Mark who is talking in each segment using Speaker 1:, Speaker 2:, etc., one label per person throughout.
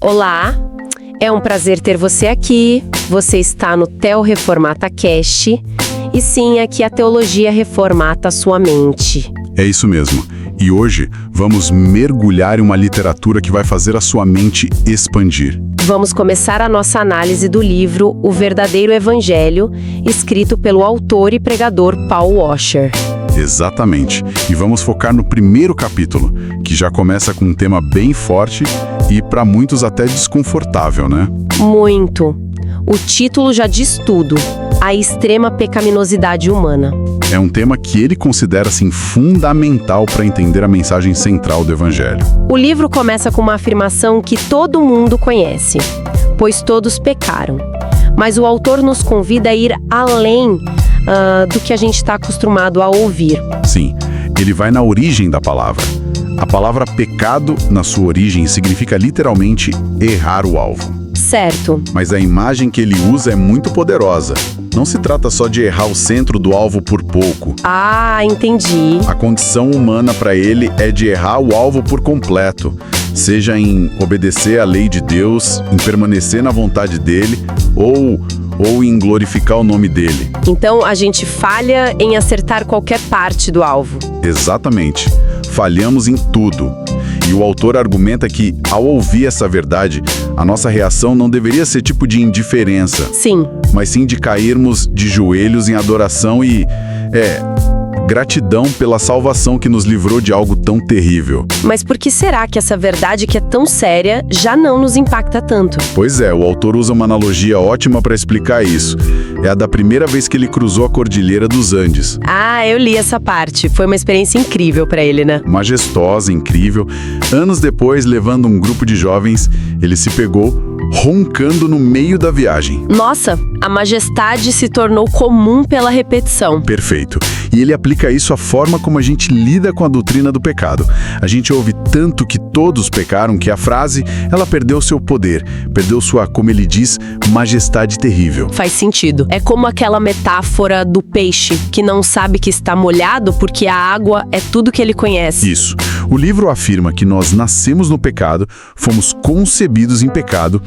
Speaker 1: Olá, é um prazer ter você aqui. Você está no Theo Reformata Cast. E sim, aqui a teologia reformata a sua mente.
Speaker 2: É isso mesmo. E hoje vamos mergulhar em uma literatura que vai fazer a sua mente expandir.
Speaker 1: Vamos começar a nossa análise do livro O Verdadeiro Evangelho, escrito pelo autor e pregador Paul Washer.
Speaker 2: Exatamente. E vamos focar no primeiro capítulo, que já começa com um tema bem forte e para muitos até desconfortável, né?
Speaker 1: Muito. O título já diz tudo. A extrema pecaminosidade humana.
Speaker 2: É um tema que ele considera assim fundamental para entender a mensagem central do Evangelho.
Speaker 1: O livro começa com uma afirmação que todo mundo conhece, pois todos pecaram. Mas o autor nos convida a ir além do que a gente está acostumado a ouvir.
Speaker 2: Sim, ele vai na origem da palavra. A palavra pecado, na sua origem, significa literalmente errar o alvo.
Speaker 1: Certo.
Speaker 2: Mas a imagem que ele usa é muito poderosa. Não se trata só de errar o centro do alvo por pouco.
Speaker 1: Ah, entendi.
Speaker 2: A condição humana para ele é de errar o alvo por completo, seja em obedecer à lei de Deus, em permanecer na vontade dele ou em glorificar o nome dele.
Speaker 1: Então a gente falha em acertar qualquer parte do alvo.
Speaker 2: Exatamente. Falhamos em tudo. E o autor argumenta que, ao ouvir essa verdade, a nossa reação não deveria ser tipo de indiferença.
Speaker 1: Sim.
Speaker 2: Mas sim de cairmos de joelhos em adoração e, gratidão pela salvação que nos livrou de algo tão terrível.
Speaker 1: Mas por que será que essa verdade que é tão séria já não nos impacta tanto?
Speaker 2: Pois é, o autor usa uma analogia ótima para explicar isso. É a da primeira vez que ele cruzou a Cordilheira dos Andes.
Speaker 1: Ah, eu li essa parte. Foi uma experiência incrível para ele, né?
Speaker 2: Majestosa, incrível. Anos depois, levando um grupo de jovens, ele se pegou roncando no meio da viagem.
Speaker 1: Nossa, a majestade se tornou comum pela repetição.
Speaker 2: Perfeito. E ele aplica isso à forma como a gente lida com a doutrina do pecado. A gente ouve tanto que todos pecaram que a frase, ela perdeu seu poder, perdeu sua, como ele diz, majestade terrível.
Speaker 1: Faz sentido. É como aquela metáfora do peixe que não sabe que está molhado porque a água é tudo que ele conhece.
Speaker 2: Isso. O livro afirma que nós nascemos no pecado, fomos concebidos em pecado,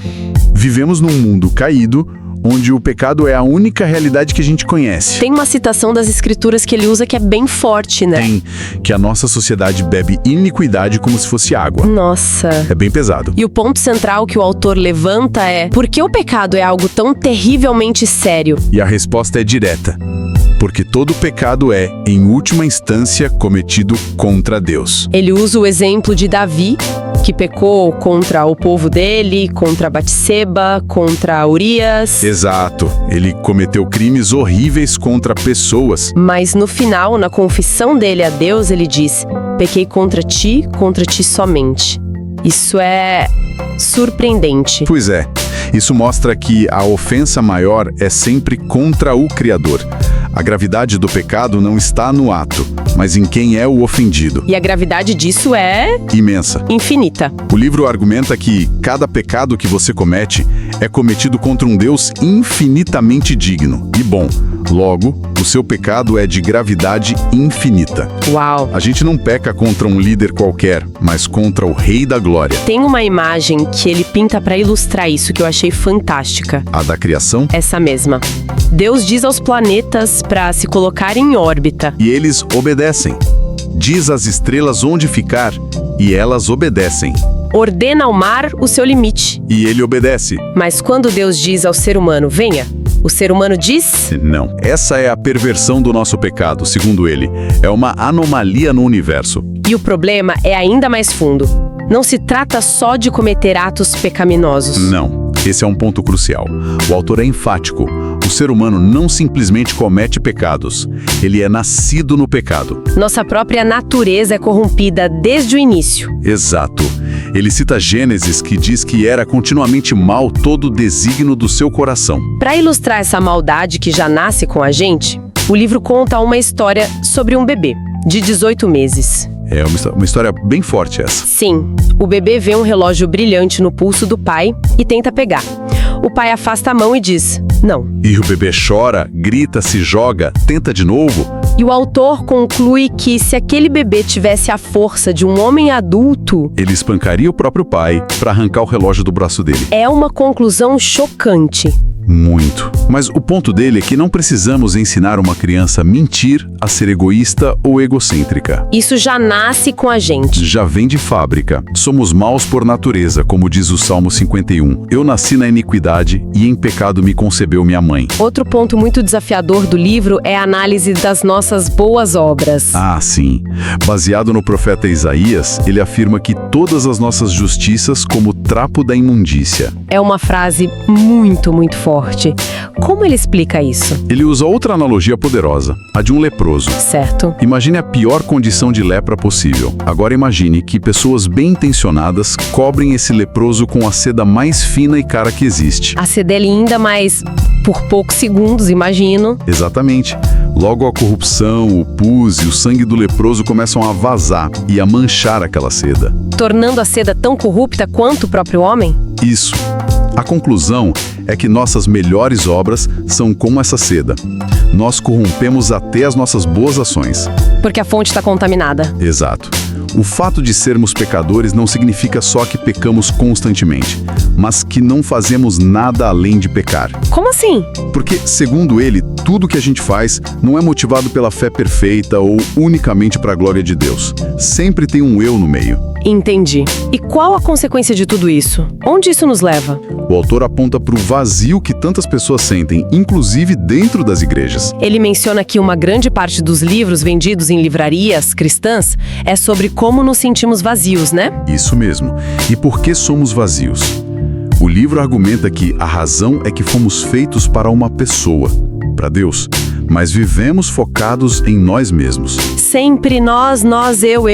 Speaker 2: vivemos num mundo caído, onde o pecado é a única realidade que a gente conhece.
Speaker 1: Tem uma citação das escrituras que ele usa que é bem forte, né?
Speaker 2: Tem, que a nossa sociedade bebe iniquidade como se fosse água.
Speaker 1: Nossa.
Speaker 2: É bem pesado.
Speaker 1: E o ponto central que o autor levanta é: por que o pecado é algo tão terrivelmente sério?
Speaker 2: E a resposta é direta. Porque todo pecado é, em última instância, cometido contra Deus.
Speaker 1: Ele usa o exemplo de Davi, que pecou contra o povo dele, contra Batseba, contra Urias.
Speaker 2: Exato. Ele cometeu crimes horríveis contra pessoas.
Speaker 1: Mas no final, na confissão dele a Deus, ele diz: pequei contra ti somente. Isso é surpreendente.
Speaker 2: Pois é. Isso mostra que a ofensa maior é sempre contra o Criador. A gravidade do pecado não está no ato, mas em quem é o ofendido.
Speaker 1: E a gravidade disso é
Speaker 2: imensa.
Speaker 1: Infinita.
Speaker 2: O livro argumenta que cada pecado que você comete é cometido contra um Deus infinitamente digno e bom. Logo, o seu pecado é de gravidade infinita.
Speaker 1: Uau!
Speaker 2: A gente não peca contra um líder qualquer, mas contra o Rei da Glória.
Speaker 1: Tem uma imagem que ele pinta para ilustrar isso que eu achei fantástica.
Speaker 2: A da criação?
Speaker 1: Essa mesma. Deus diz aos planetas para se colocar em órbita.
Speaker 2: E eles obedecem. Diz às estrelas onde ficar, e elas obedecem.
Speaker 1: Ordena ao mar o seu limite.
Speaker 2: E ele obedece.
Speaker 1: Mas quando Deus diz ao ser humano, venha, o ser humano diz?
Speaker 2: Não. Essa é a perversão do nosso pecado, segundo ele. É uma anomalia no universo.
Speaker 1: E o problema é ainda mais fundo. Não se trata só de cometer atos pecaminosos.
Speaker 2: Não. Esse é um ponto crucial. O autor é enfático. O ser humano não simplesmente comete pecados. Ele é nascido no pecado.
Speaker 1: Nossa própria natureza é corrompida desde o início.
Speaker 2: Exato. Ele cita Gênesis, que diz que era continuamente mal todo o desígnio do seu coração.
Speaker 1: Para ilustrar essa maldade que já nasce com a gente, o livro conta uma história sobre um bebê de 18 meses.
Speaker 2: É uma história bem forte essa.
Speaker 1: Sim, o bebê vê um relógio brilhante no pulso do pai e tenta pegar. O pai afasta a mão e diz, não.
Speaker 2: E o bebê chora, grita, se joga, tenta de novo
Speaker 1: E o autor conclui que se aquele bebê tivesse a força de um homem adulto,
Speaker 2: Ele espancaria o próprio pai para arrancar o relógio do braço dele.
Speaker 1: é uma conclusão chocante.
Speaker 2: Muito. Mas o ponto dele é que não precisamos ensinar uma criança a mentir, a ser egoísta ou egocêntrica.
Speaker 1: Isso já nasce com a gente.
Speaker 2: Já vem de fábrica. Somos maus por natureza, como diz o Salmo 51. Eu nasci na iniquidade e em pecado me concebeu minha mãe.
Speaker 1: Outro ponto muito desafiador do livro é a análise das nossas boas obras.
Speaker 2: Ah, sim. Baseado no profeta Isaías, ele afirma que todas as nossas justiças como trapo da imundícia.
Speaker 1: É uma frase muito, muito forte. Como ele explica isso?
Speaker 2: Ele usa outra analogia poderosa, a de um leproso.
Speaker 1: Certo.
Speaker 2: Imagine a pior condição de lepra possível. Agora imagine que pessoas bem intencionadas cobrem esse leproso com a seda mais fina e cara que existe.
Speaker 1: A seda é linda, mas por poucos segundos, imagino.
Speaker 2: Exatamente. Logo a corrupção, o pus e o sangue do leproso começam a vazar e a manchar aquela seda.
Speaker 1: Tornando a seda tão corrupta quanto o próprio homem?
Speaker 2: Isso. A conclusão é que nossas melhores obras são como essa seda. Nós corrompemos até as nossas boas ações.
Speaker 1: Porque a fonte está contaminada.
Speaker 2: Exato. O fato de sermos pecadores não significa só que pecamos constantemente, mas que não fazemos nada além de pecar.
Speaker 1: Como assim?
Speaker 2: Porque, segundo ele, tudo que a gente faz não é motivado pela fé perfeita ou unicamente para a glória de Deus. Sempre tem um eu no meio.
Speaker 1: Entendi. E qual a consequência de tudo isso? Onde isso nos leva?
Speaker 2: O autor aponta para o vazio que tantas pessoas sentem, inclusive dentro das igrejas.
Speaker 1: Ele menciona que uma grande parte dos livros vendidos em livrarias cristãs é sobre como nos sentimos vazios, né?
Speaker 2: Isso mesmo. E por que somos vazios? O livro argumenta que a razão é que fomos feitos para uma pessoa, para Deus, mas vivemos focados em nós mesmos.
Speaker 1: Sempre nós, eu.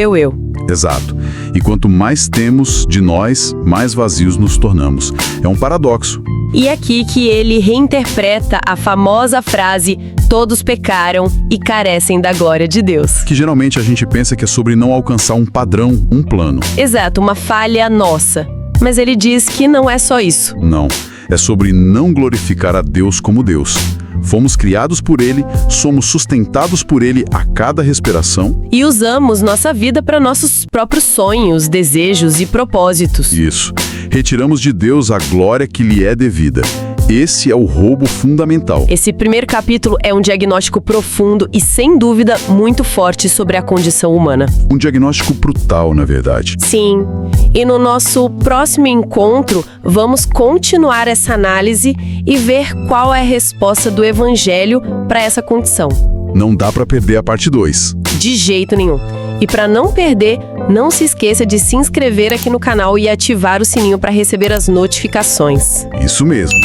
Speaker 2: Exato. E quanto mais temos de nós, mais vazios nos tornamos. É um paradoxo.
Speaker 1: E é aqui que ele reinterpreta a famosa frase "todos pecaram e carecem da glória de Deus".
Speaker 2: Que geralmente a gente pensa que é sobre não alcançar um padrão, um plano.
Speaker 1: Exato, uma falha nossa. Mas ele diz que não é só isso.
Speaker 2: Não. É sobre não glorificar a Deus como Deus. Fomos criados por Ele, somos sustentados por Ele a cada respiração.
Speaker 1: E usamos nossa vida para nossos próprios sonhos, desejos e propósitos.
Speaker 2: Isso. Retiramos de Deus a glória que lhe é devida. Esse é o roubo fundamental.
Speaker 1: Esse primeiro capítulo é um diagnóstico profundo e, sem dúvida, muito forte sobre a condição humana.
Speaker 2: Um diagnóstico brutal, na verdade.
Speaker 1: Sim. E no nosso próximo encontro, vamos continuar essa análise e ver qual é a resposta do Evangelho para essa condição.
Speaker 2: Não dá para perder a parte 2.
Speaker 1: De jeito nenhum. E para não perder, não se esqueça de se inscrever aqui no canal e ativar o sininho para receber as notificações.
Speaker 2: Isso mesmo.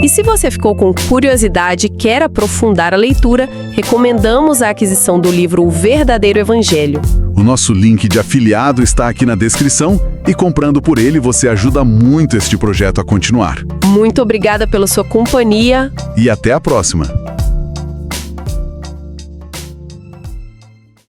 Speaker 1: E se você ficou com curiosidade e quer aprofundar a leitura, recomendamos a aquisição do livro O Verdadeiro Evangelho.
Speaker 2: O nosso link de afiliado está aqui na descrição e comprando por ele você ajuda muito este projeto a continuar.
Speaker 1: Muito obrigada pela sua companhia.
Speaker 2: E até a próxima!